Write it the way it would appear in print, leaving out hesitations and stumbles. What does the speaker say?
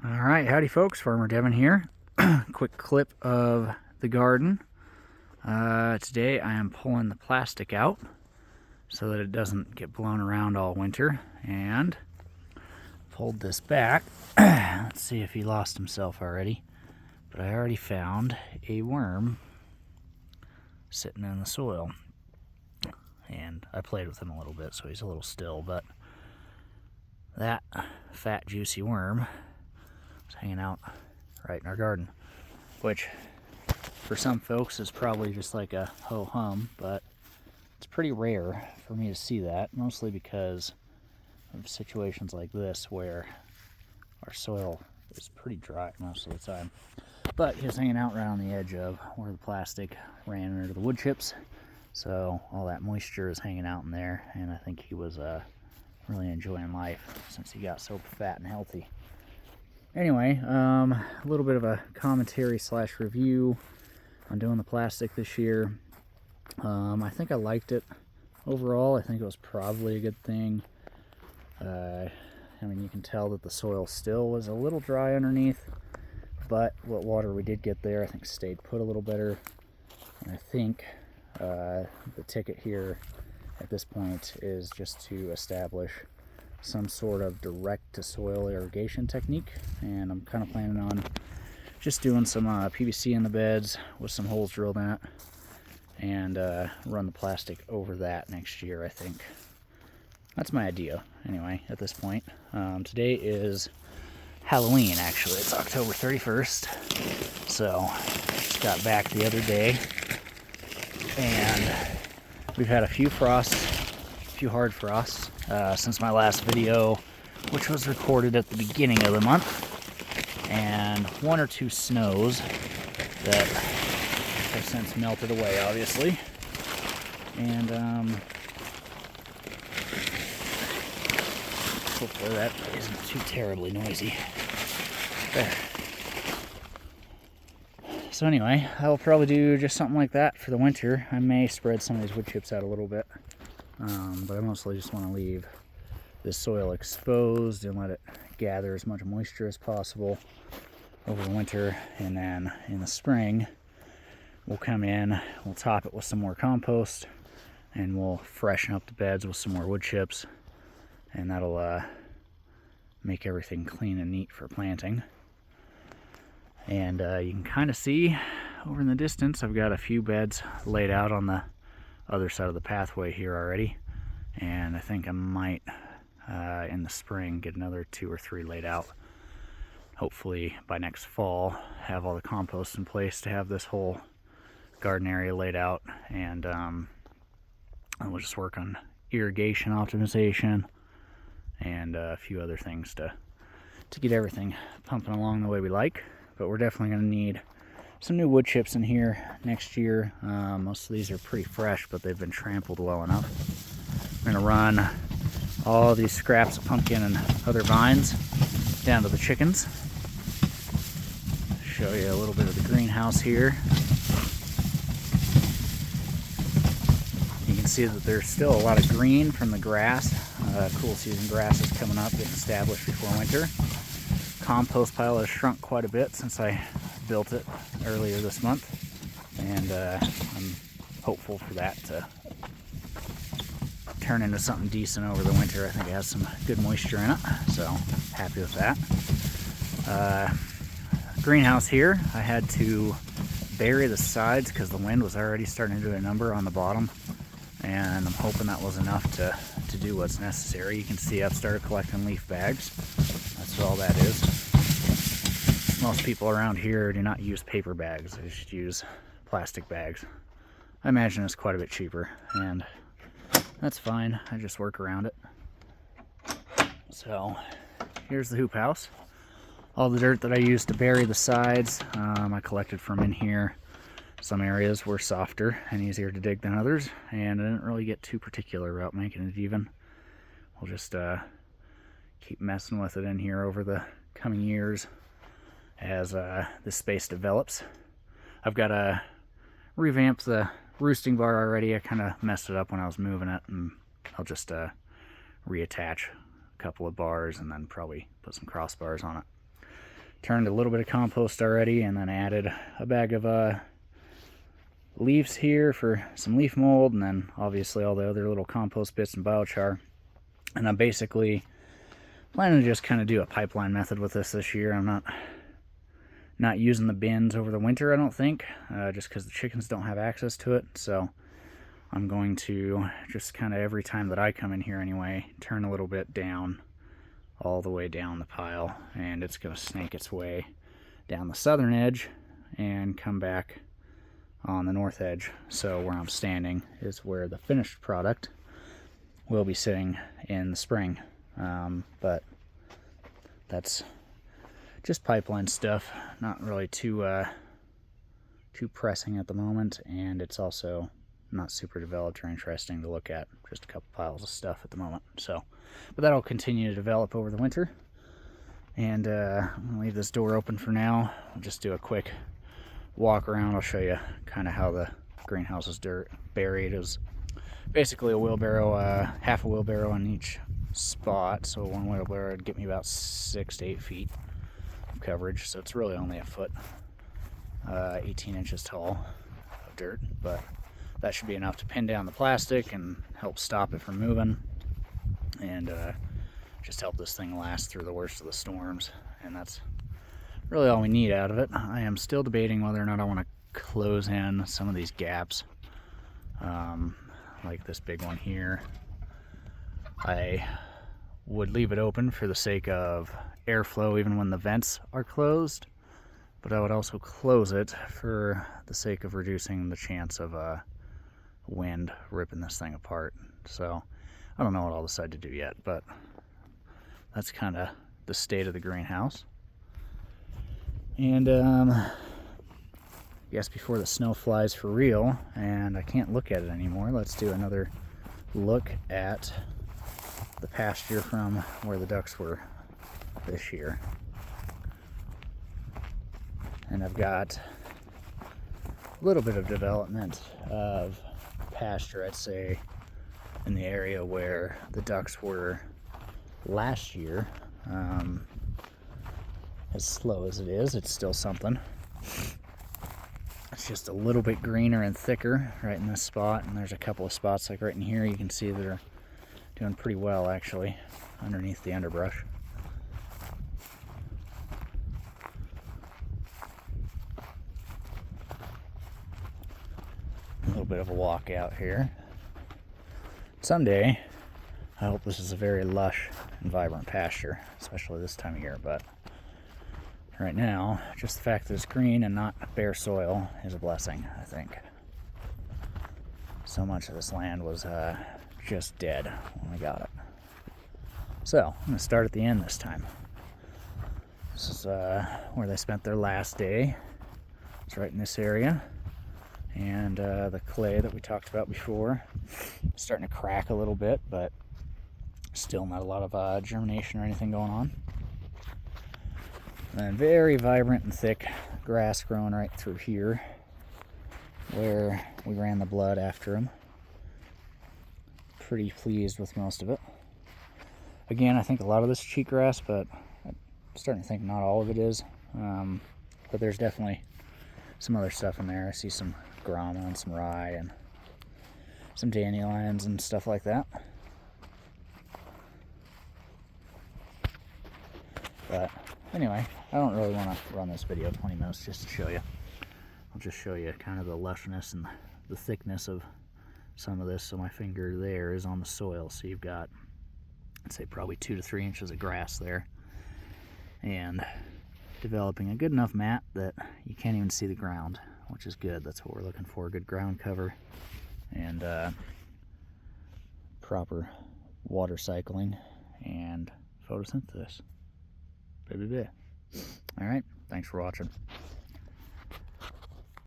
All right, howdy folks, Farmer Devin here. Quick clip of the garden. Today I am pulling the plastic out so that it doesn't get blown around all winter, and pulled this back. Let's see if he lost himself already, but I already found a worm sitting in the soil, and I played with him a little bit so he's a little still, but that fat juicy worm is hanging out right in our garden, which for some folks is probably just like a ho-hum, but it's pretty rare for me to see that, mostly because of situations like this where our soil is pretty dry most of the time. But he was hanging out right on the edge of where the plastic ran into the wood chips, so all that moisture is hanging out in there, and I think he was really enjoying life since he got so fat and healthy. Anyway, a little bit of a commentary slash review on doing the plastic this year. I think I liked it overall. I think it was probably a good thing. I mean, you can tell that the soil still was a little dry underneath, but what water we did get there I think stayed put a little better. And I think the ticket here at this point is just to establish some sort of direct to soil irrigation technique, and I'm kind of planning on just doing some PVC in the beds with some holes drilled in it, and run the plastic over that next year. I think that's my idea anyway at this point. Today is Halloween, actually. It's October 31st, so just got back the other day, and we've had a few frosts, a few hard frosts since my last video, which was recorded at the beginning of the month, and one or two snows that have since melted away, obviously. And hopefully that isn't too terribly noisy. There. So anyway, I'll probably do just something like that for the winter. I may spread some of these wood chips out a little bit, but I mostly just want to leave this soil exposed and let it gather as much moisture as possible over the winter, and then in the spring we'll come in, we'll top it with some more compost, and we'll freshen up the beds with some more wood chips, and that'll make everything clean and neat for planting. And you can kind of see over in the distance I've got a few beds laid out on the other side of the pathway here already, and I think I might in the spring get another 2 or 3 laid out. Hopefully by next fall have all the compost in place to have this whole garden area laid out, and we'll just work on irrigation optimization and a few other things to get everything pumping along the way we like. But we're definitely going to need some new wood chips in here next year. Most of these are pretty fresh, but they've been trampled well enough. I'm going to run all these scraps of pumpkin and other vines down to the chickens. Show you a little bit of the greenhouse here. You can see that there's still a lot of green from the grass. Cool season grass is coming up, getting established before winter. Compost pile has shrunk quite a bit since I built it earlier this month, and I'm hopeful for that to turn into something decent over the winter. I think it has some good moisture in it, so happy with that. Greenhouse here, I had to bury the sides because the wind was already starting to do a number on the bottom, and I'm hoping that was enough to do what's necessary. You can see I've started collecting leaf bags. That's all that is. Most people around here do not use paper bags, they just use plastic bags. I imagine it's quite a bit cheaper, and that's fine. I just work around it. So here's the hoop house. All the dirt that I used to bury the sides, I collected from in here. Some areas were softer and easier to dig than others, and I didn't really get too particular about making it even. We'll just keep messing with it in here over the coming years as this space develops. I've got to revamp the roosting bar already. I kind of messed it up when I was moving it, and I'll just reattach a couple of bars and then probably put some crossbars on it. turned a little bit of compost already, and then added a bag of leaves here for some leaf mold, and then obviously all the other little compost bits and biochar. And I'm basically planning to just kind of do a pipeline method with this year. I'm not using the bins over the winter, I don't think, just because the chickens don't have access to it. So I'm going to just kind of every time that I come in here anyway, turn a little bit down, all the way down the pile, and it's going to snake its way down the southern edge and come back on the north edge. So where I'm standing is where the finished product will be sitting in the spring. But that's just pipeline stuff, not really too pressing at the moment, and it's also not super developed or interesting to look at. Just a couple piles of stuff at the moment. So, but that'll continue to develop over the winter. And I'm gonna leave this door open for now. I'll just do a quick walk around. I'll show you kind of how the greenhouse is buried. It was basically a wheelbarrow, half a wheelbarrow on each spot. So one wheelbarrow would get me about 6 to 8 feet of coverage. So it's really only a foot, 18 inches tall of dirt, but that should be enough to pin down the plastic and help stop it from moving, and just help this thing last through the worst of the storms. And that's really all we need out of it. I am still debating whether or not I want to close in some of these gaps, like this big one here. I would leave it open for the sake of airflow even when the vents are closed, but I would also close it for the sake of reducing the chance of wind ripping this thing apart. So I don't know what I'll decide to do yet, but that's kind of the state of the greenhouse. And I guess before the snow flies for real and I can't look at it anymore, let's do another look at the pasture from where the ducks were this year. And I've got a little bit of development of pasture, I'd say, in the area where the ducks were last year. As slow as it is, it's still something. It's just a little bit greener and thicker right in this spot, and there's a couple of spots like right in here you can see that are doing pretty well actually underneath the underbrush. A little bit of a walk out here. Someday I hope this is a very lush and vibrant pasture, especially this time of year, but right now just the fact that it's green and not bare soil is a blessing, I think. So much of this land was just dead when we got it. So I'm going to start at the end this time. This is where they spent their last day. It's right in this area. And the clay that we talked about before is starting to crack a little bit, but still not a lot of germination or anything going on. And very vibrant and thick grass growing right through here where we ran the blood after them. Pretty pleased with most of it. Again, I think a lot of this is cheatgrass, but I'm starting to think not all of it is. But there's definitely some other stuff in there. I see some grama and some rye and some dandelions and stuff like that. But anyway, I don't really want to run this video 20 minutes just to show you. I'll just show you kind of the lushness and the thickness of some of this. So my finger there is on the soil, so you've got, I'd say, probably 2 to 3 inches of grass there, and developing a good enough mat that you can't even see the ground, which is good. That's what we're looking for, good ground cover and proper water cycling and photosynthesis. Baby. All right, thanks for watching.